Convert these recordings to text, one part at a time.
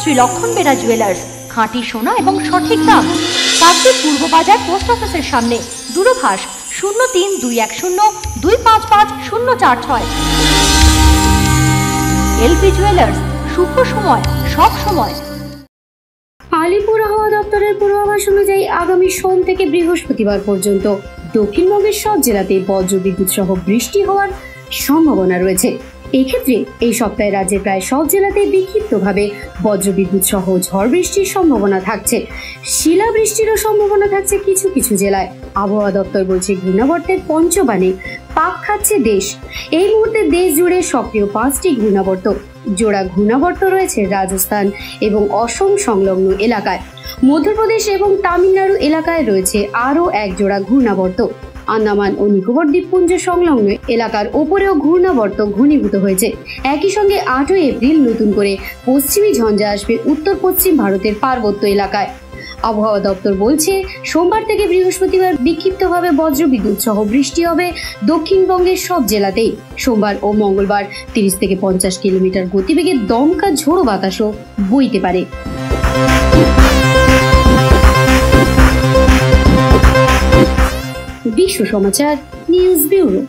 শ্রী লক্ষণ বেরা জুয়েলার্স, খাঁটি সোনা এবং সঠিক দাম। কাকদ্বীপ পূর্ব বাজার পোস্ট অফিসের সামনে, দূরভাষ 032102555046। এলপি জুয়েলার্স, শুভ সময় সব সময়। আলিপুর আবহাওয়া দপ্তরের পূর্বাভাস অনুযায়ী আগামী সোম থেকে বৃহস্পতিবার পর্যন্ত দক্ষিণবঙ্গের সব জেলাতে বজ্রবিদ্যুৎ সহ বৃষ্টি হওয়ার সম্ভাবনা রয়েছে। এক্ষেত্রে এই সপ্তাহে রাজ্যের প্রায় সব জেলাতে বিক্ষিপ্তভাবে বজ্রবিদ্যুৎ সহ ঝড় বৃষ্টির সম্ভাবনা থাকছে। শিলাবৃষ্টিরও সম্ভাবনা থাকছে কিছু কিছু জেলায়। আবহাওয়া দপ্তর বলছে, ঘূর্ণাবর্তের পঞ্চবাণে পাক খাচ্ছে দেশ। এই মুহূর্তে দেশ জুড়ে সক্রিয় 5টি ঘূর্ণাবর্ত। জোড়া ঘূর্ণাবর্ত রয়েছে রাজস্থান এবং অসম সংলগ্ন এলাকায়। মধ্যপ্রদেশ এবং তামিলনাড়ু এলাকায় রয়েছে আরও এক জোড়া ঘূর্ণাবর্ত। আন্দামান ও নিকোবর দ্বীপপুঞ্জ সংলগ্ন এলাকার ওপরেও ঘূর্ণাবর্ত ঘনীভূত হয়েছে। একই সঙ্গে 8ই এপ্রিল নতুন করে পশ্চিমী ঝঞ্ঝা আসবে উত্তর পশ্চিম ভারতের পার্বত্য এলাকায়। আবহাওয়া দপ্তর বলছে, সোমবার থেকে বৃহস্পতিবার বিক্ষিপ্তভাবে বজ্রবিদ্যুৎ সহ বৃষ্টি হবে দক্ষিণবঙ্গের সব জেলাতেই। সোমবার ও মঙ্গলবার 30 থেকে 50 কিলোমিটার গতিবেগে দমকা ঝোড়ো বাতাসও বইতে পারে। Bishwa Samachar news bureau.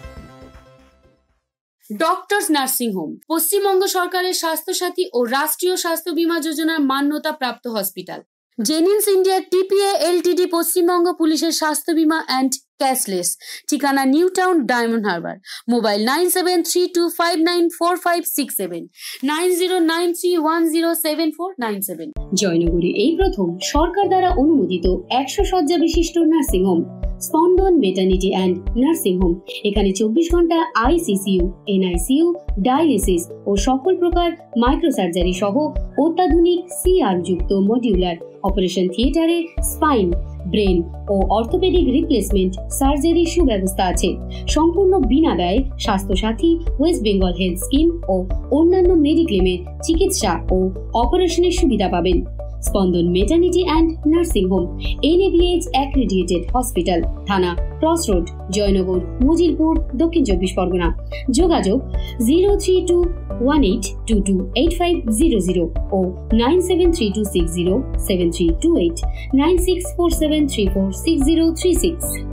Doctors nursing home Paschimbanga সরকারের স্বাস্থ্যসাথী ও রাষ্ট্রীয় স্বাস্থ্য বীমা যোজনার মান্যতা প্রাপ্ত hospital. Genins India TPA LTD Paschimbanga পুলিশের স্বাস্থ্য বীমা অ্যান্ড ক্যাশলেস। ঠিকানা new town, diamond harbour. Mobile 9732594567, 9093107497। জয়নগরে এই প্রথম সরকার দ্বারা অনুমোদিত 100 শয্যা বিশিষ্ট nursing home Spandan maternity and nursing home. এখানে 24 ঘন্টা আইসিসিইউ, এনআইসিইউ, ডায়ালিসিস ও সকল প্রকার মাইক্রোসার্জারি সহ অত্যাধুনিক সিআর যুক্ত মডিউলার অপারেশন থিয়েটারে স্পাইন, ব্রেন ও অর্থোপেডিক রিপ্লেসমেন্ট সার্জারি সুব্যবস্থা আছে। সম্পূর্ণ বিনা ব্যয় Swasthya Sathi, West Bengal health scheme ও অন্যান্য মেডিক্লেমের চিকিৎসা ও অপারেশনের সুবিধা পাবেন। Spandan maternity and nursing home NABH accredited hospital, থানা ক্রস রোড, জয়নগর, মজিলপুর, দক্ষিণ 24 পরগনা। যোগাযোগ 0321822850 ও 9732607328, 9647346036।